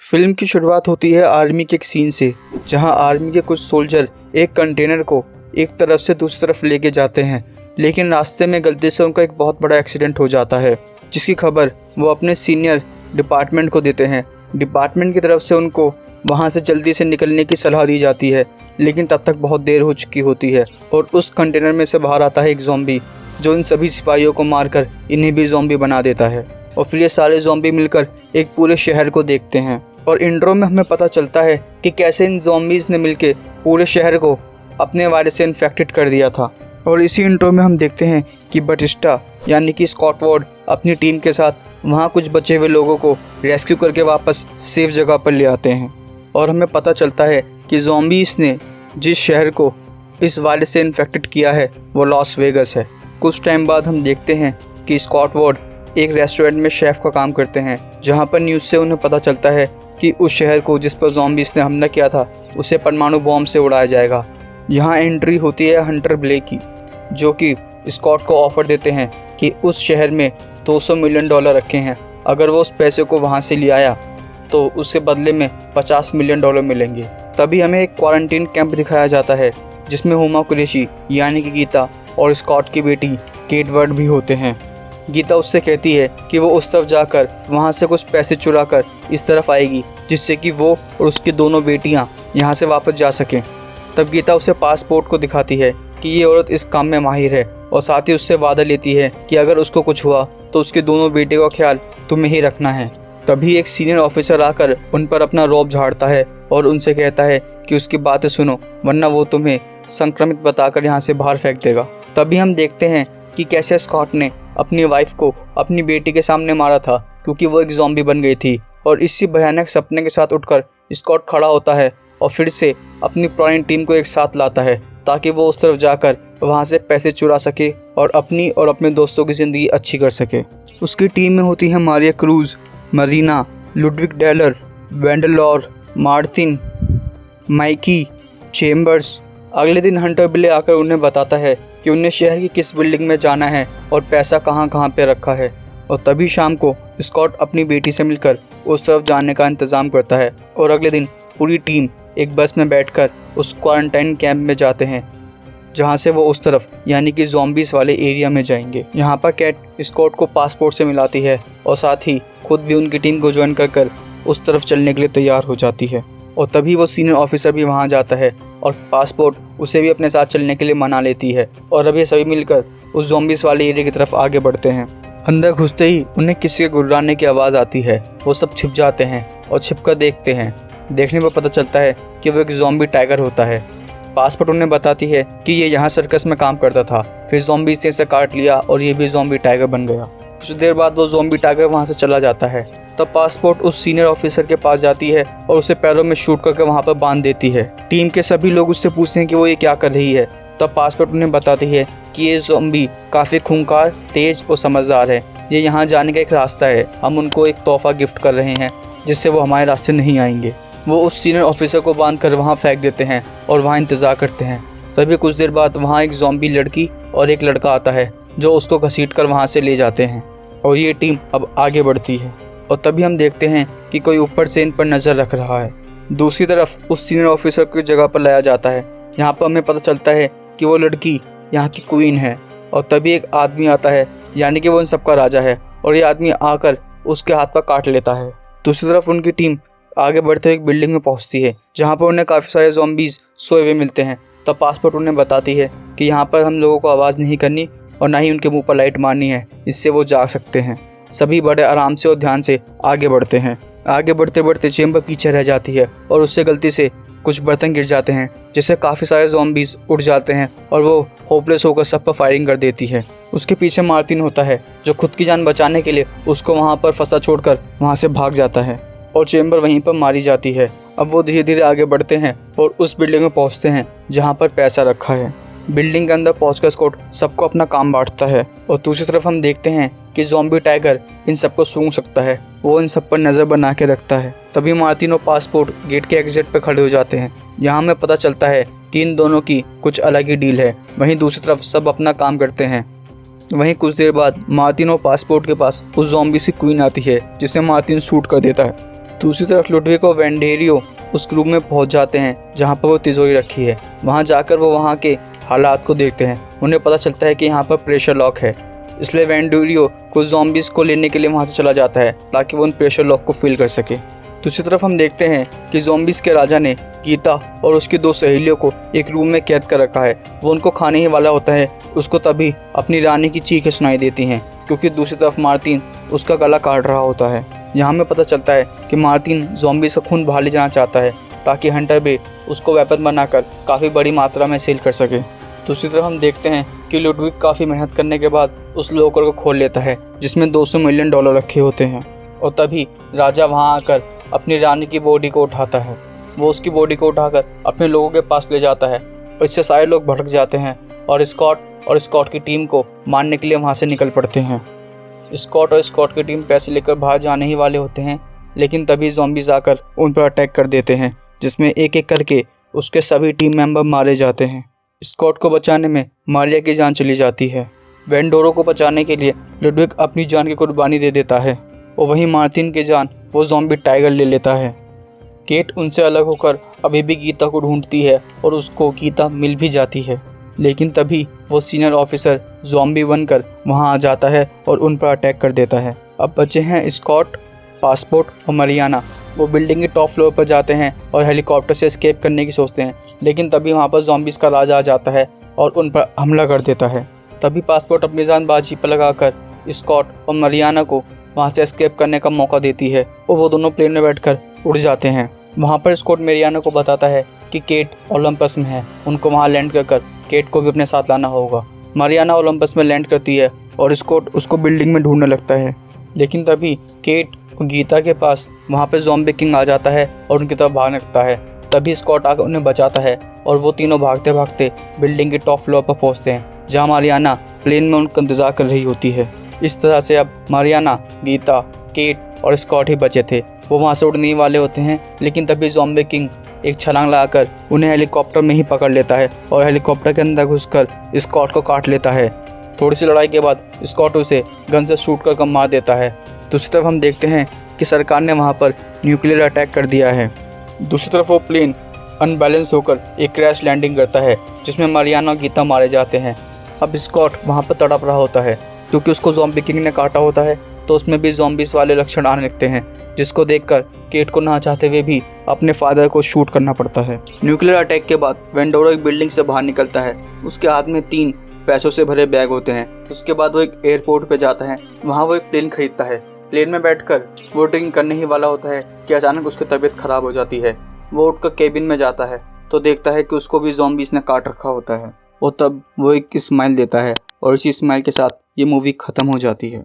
Film की शुरुआत होती है आर्मी के एक सीन से, जहां आर्मी के कुछ सोल्जर एक कंटेनर को एक तरफ से दूसरी तरफ लेके जाते हैं, लेकिन रास्ते में गलती से उनका एक बहुत बड़ा एक्सीडेंट हो जाता है, जिसकी खबर वो अपने सीनियर डिपार्टमेंट को देते हैं। डिपार्टमेंट की तरफ से उनको वहां से जल्दी से निकलने की सलाह दी जाती है, लेकिन तब तक बहुत देर हो चुकी होती है और उस कंटेनर में से बाहर आता है एक ज़ॉम्बी, जो इन सभी सिपाहियों को मारकर इन्हें भी ज़ॉम्बी बना देता है। और फिर ये सारे ज़ॉम्बी मिलकर एक पूरे शहर को देखते हैं और इंट्रो में हमें पता चलता है कि कैसे इन ज़ॉम्बीज़ ने मिलकर पूरे शहर को अपने वायरस से इन्फेक्टेड कर दिया था। और इसी इंट्रो में हम देखते हैं कि बटिस्टा यानी कि स्कॉट वार्ड अपनी टीम के साथ वहाँ कुछ बचे हुए लोगों को रेस्क्यू करके वापस सेफ जगह पर ले आते हैं। और हमें पता चलता है कि ज़ॉम्बीज़ ने जिस शहर को इस वायरस से इन्फेक्टेड किया है वो लॉस वेगस है। कुछ टाइम बाद हम देखते हैं कि स्कॉट वार्ड एक रेस्टोरेंट में शेफ़ का काम करते हैं, जहाँ पर न्यूज़ से उन्हें पता चलता है कि उस शहर को जिस पर ज़ॉम्बीज़ ने हमला किया था उसे परमाणु बॉम्ब से उड़ाया जाएगा। यहाँ एंट्री होती है हंटर ब्लेक की, जो कि स्कॉट को ऑफ़र देते हैं कि उस शहर में $200 मिलियन रखे हैं, अगर वो उस पैसे को वहाँ से ले आया तो उसके बदले में $50 मिलियन मिलेंगे। तभी हमें एक क्वारंटीन कैंप दिखाया जाता है, जिसमें हुमा कुरैशी यानी कि गीता और स्कॉट की बेटी केट वर्ड भी होते हैं। गीता उससे कहती है कि वो उस तरफ जाकर वहाँ से कुछ पैसे चुरा कर इस तरफ आएगी, जिससे कि वो और उसकी दोनों बेटियाँ यहाँ से वापस जा सकें। तब गीता उसे पासपोर्ट को दिखाती है कि ये औरत इस काम में माहिर है और साथ ही उससे वादा लेती है कि अगर उसको कुछ हुआ तो उसके दोनों बेटे का ख्याल तुम्हें ही रखना है। तभी एक सीनियर ऑफिसर आकर उन पर अपना रौब झाड़ता है और उनसे कहता है कि उसकी बातें सुनो, वरना वो तुम्हें संक्रमित बताकर यहाँ से बाहर फेंक देगा। तभी हम देखते हैं कि कैसे स्कॉट ने अपनी वाइफ को अपनी बेटी के सामने मारा था, क्योंकि वो एक ज़ॉम्बी बन गई थी। और इसी भयानक सपने के साथ उठकर स्कॉट खड़ा होता है और फिर से अपनी पुरानी टीम को एक साथ लाता है, ताकि वो उस तरफ जाकर वहाँ से पैसे चुरा सके और अपनी और अपने दोस्तों की ज़िंदगी अच्छी कर सके। उसकी टीम में होती है Maria Cruz, Marina, Ludwig Deller, Wendlor, Martin, Mikey, Chambers. अगले दिन हंटर बिले आकर उन्हें बताता है कि उन्हें शहर की किस बिल्डिंग में जाना है और पैसा कहाँ कहाँ पे रखा है। और तभी शाम को स्कॉट अपनी बेटी से मिलकर उस तरफ जाने का इंतज़ाम करता है और अगले दिन पूरी टीम एक बस में बैठकर उस क्वारंटाइन कैंप में जाते हैं, जहाँ से वो उस तरफ यानी कि ज़ॉम्बीज़ वाले एरिया में जाएंगे। यहाँ पर कैट स्कॉट को पासपोर्ट से मिलाती है और साथ ही खुद भी उनकी टीम को ज्वाइन कर उस तरफ चलने के लिए तैयार हो जाती है। और तभी वो सीनियर ऑफिसर भी वहाँ जाता है और पासपोर्ट उसे भी अपने साथ चलने के लिए मना लेती है। और अब ये सभी मिलकर उस ज़ॉम्बीज़ वाले एरिया की तरफ आगे बढ़ते हैं। अंदर घुसते ही उन्हें किसी के गुर्राने की आवाज़ आती है। वो सब छिप जाते हैं और छिपकर देखते हैं। देखने पर पता चलता है कि वो एक ज़ॉम्बी टाइगर होता है। पासपोर्ट उन्हें बताती है कि ये यहाँ सर्कस में काम करता था, फिर ज़ॉम्बीज़ ने इसे काट लिया और ये भी ज़ॉम्बी टाइगर बन गया। कुछ देर बाद वो ज़ॉम्बी टाइगर वहाँ से चला जाता है। तब पासपोर्ट उस सीनियर ऑफिसर के पास जाती है और उसे पैरों में शूट करके वहाँ पर बांध देती है। टीम के सभी लोग उससे पूछते हैं कि वो ये क्या कर रही है। तब पासपोर्ट उन्हें बताती है कि ये ज़ॉम्बी काफ़ी खूंखार, तेज़ और समझदार है। ये यहाँ जाने का एक रास्ता है। हम उनको एक तोहफा गिफ्ट कर रहे हैं, जिससे वो हमारे रास्ते नहीं आएंगे। वो उस सीनियर ऑफिसर को बांध कर वहाँ फेंक देते हैं और वहाँ इंतज़ार करते हैं। तभी कुछ देर बाद वहाँ एक ज़ॉम्बी लड़की और एक लड़का आता है, जो उसको घसीट कर वहाँ से ले जाते हैं और ये टीम अब आगे बढ़ती है। और तभी हम देखते हैं कि कोई ऊपर से इन पर नज़र रख रहा है। दूसरी तरफ उस सीनियर ऑफिसर की जगह पर लाया जाता है। यहाँ पर हमें पता चलता है कि वो लड़की यहाँ की क्वीन है। और तभी एक आदमी आता है, यानी कि वो इन सबका राजा है, और ये आदमी आकर उसके हाथ पर काट लेता है। दूसरी तरफ उनकी टीम आगे बढ़ते हुए एक बिल्डिंग में पहुँचती है, जहाँ पर उन्हें काफ़ी सारे ज़ॉम्बीज़ सोए हुए मिलते हैं। तब पासपोर्ट उन्हें बताती है कि यहाँ पर हम लोगों को आवाज़ नहीं करनी और ना ही उनके मुँह पर लाइट मारनी है, इससे वो जाग सकते हैं। सभी बड़े आराम से और ध्यान से आगे बढ़ते हैं। आगे बढ़ते बढ़ते चेम्बर पीछे रह जाती है और उससे गलती से कुछ बर्तन गिर जाते हैं, जिससे काफ़ी सारे ज़ॉम्बीज़ उठ जाते हैं और वो होपलेस होकर सब पर फायरिंग कर देती है। उसके पीछे मार्टिन होता है, जो खुद की जान बचाने के लिए उसको वहाँ पर फंसा छोड़कर वहाँ से भाग जाता है और चेम्बर वहीं पर मारी जाती है। अब वो धीरे धीरे आगे बढ़ते हैं और उस बिल्डिंग में पहुँचते हैं जहाँ पर पैसा रखा है। बिल्डिंग के अंदर पहुंचकर स्कॉट सबको अपना काम बांटता है और दूसरी तरफ हम देखते हैं कि ज़ॉम्बी टाइगर इन सबको सूंघ सकता है। वो इन सब पर नज़र बना के रखता है। तभी मार्टिन और पासपोर्ट गेट के एग्जिट पर खड़े हो जाते हैं। यहाँ हमें पता चलता है कि इन दोनों की कुछ अलग ही डील है। वहीं दूसरी तरफ सब अपना काम करते हैं। वहीं कुछ देर बाद मार्टिन और पासपोर्ट के पास उस ज़ॉम्बी सी क्वीन आती है, जिसे मार्टिन शूट कर देता है। दूसरी तरफ लुडविक और वेंडेरियो उस रूम में पहुंच जाते हैं जहां पर वो तिजोरी रखी है। वहां जाकर वो वहां के हालात को देखते हैं। उन्हें पता चलता है कि यहाँ पर प्रेशर लॉक है, इसलिए वेंडेरियो कुछ ज़ॉम्बीज़ को लेने के लिए वहाँ से चला जाता है ताकि वो उन प्रेशर लॉक को फील कर सके। दूसरी तरफ हम देखते हैं कि ज़ॉम्बीज़ के राजा ने गीता और उसकी 2 सहेलियों को एक रूम में कैद कर रखा है। वो उनको खाने ही वाला होता है। उसको तभी अपनी रानी की चीखें सुनाई देती हैं, क्योंकि दूसरी तरफ मार्टिन उसका गला काट रहा होता है। यहाँ हमें पता चलता है कि मार्टिन ज़ॉम्बीज़ का खून बाहर ले जाना चाहता है ताकि हंटर बे उसको वेपन बनाकर काफ़ी बड़ी मात्रा में सेल कर सके। दूसरी तरफ हम देखते हैं कि लुडविक काफ़ी मेहनत करने के बाद उस लॉकर को खोल लेता है जिसमें $200 मिलियन रखे होते हैं। और तभी राजा वहाँ आकर अपनी रानी की बॉडी को उठाता है। वो उसकी बॉडी को उठाकर अपने लोगों के पास ले जाता है और इससे सारे लोग भड़क जाते हैं और स्कॉट की टीम को मारने के लिए वहाँ से निकल पड़ते हैं। स्कॉट की टीम पैसे लेकर बाहर जाने ही वाले होते हैं, लेकिन तभी ज़ॉम्बीज़ आकर उन पर अटैक कर देते हैं जिसमें एक एक करके उसके सभी टीम मेंबर मारे जाते हैं। स्कॉट को बचाने में मारिया की जान चली जाती है। वेंडोरो को बचाने के लिए लुडविक अपनी जान की कुर्बानी दे देता है और वहीं मार्टिन की जान वो ज़ॉम्बी टाइगर ले लेता है। केट उनसे अलग होकर अभी भी गीता को ढूंढती है और उसको गीता मिल भी जाती है, लेकिन तभी वो सीनियर ऑफिसर ज़ॉम्बी बनकर वहां आ जाता है और उन पर अटैक कर देता है। अब बचे हैं स्कॉट, पासपोर्ट और मरियाना। वो बिल्डिंग के टॉप फ्लोर पर जाते हैं और हेलीकॉप्टर से एस्केप करने की सोचते हैं, लेकिन तभी वहाँ पर ज़ॉम्बीज़ का राजा आ जाता है और उन पर हमला कर देता है। तभी पासपोर्ट अपनी जान बाजी पर लगाकर स्कॉट और मरियाना को वहाँ से एस्केप करने का मौका देती है और वो दोनों प्लेन में बैठकर उड़ जाते हैं। वहाँ पर स्कॉट मरियाना को बताता है कि केट ओलंपस में है, उनको वहाँ लैंड कर केट को भी अपने साथ लाना होगा। मरियाना ओलंपस में लैंड करती है और स्कॉट उसको बिल्डिंग में ढूंढने लगता है, लेकिन तभी केट और गीता के पास वहाँ पे ज़ॉम्बी किंग आ जाता है और उनकी तरफ भागने लगता है। तभी स्कॉट आकर उन्हें बचाता है और वो तीनों भागते भागते बिल्डिंग के टॉप फ्लोर पर पहुँचते हैं जहाँ मरियाना प्लेन में उनका इंतज़ार कर रही होती है। इस तरह से अब मरियाना, गीता, केट और स्कॉट ही बचे थे। वो वहाँ से उड़ने वाले होते हैं, लेकिन तभी ज़ॉम्बी किंग एक छलांग लगाकर उन्हें हेलीकॉप्टर में ही पकड़ लेता है और हेलीकॉप्टर के अंदर घुसकर स्कॉट को काट लेता है। थोड़ी सी लड़ाई के बाद स्कॉट उसे गन से शूट कर मार देता है। दूसरी तरफ हम देखते हैं कि सरकार ने वहाँ पर न्यूक्लियर अटैक कर दिया है। दूसरी तरफ वो प्लेन अनबैलेंस होकर एक क्रैश लैंडिंग करता है जिसमें मरियाना और गीता मारे जाते हैं। अब स्कॉट वहाँ पर तड़प रहा होता है क्योंकि उसको ज़ॉम्बी किंग ने काटा होता है, तो उसमें भी ज़ॉम्बीज़ वाले लक्षण आने लगते हैं, जिसको देखकर केट को ना चाहते हुए भी अपने फादर को शूट करना पड़ता है। न्यूक्लियर अटैक के बाद वेंडोरो एक बिल्डिंग से बाहर निकलता है। उसके हाथ में 3 पैसों से भरे बैग होते हैं। उसके बाद वो एक एयरपोर्ट पे जाता है। वहाँ वो एक प्लेन खरीदता है। प्लेन में बैठकर वो ड्रिंक करने ही वाला होता है कि अचानक उसकी तबीयत खराब हो जाती है। वो उठकर केबिन में जाता है तो देखता है कि उसको भी ज़ॉम्बीज़ ने काट रखा होता है और तब वो एक स्माइल देता है और इसी स्माइल के साथ ये मूवी ख़त्म हो जाती है।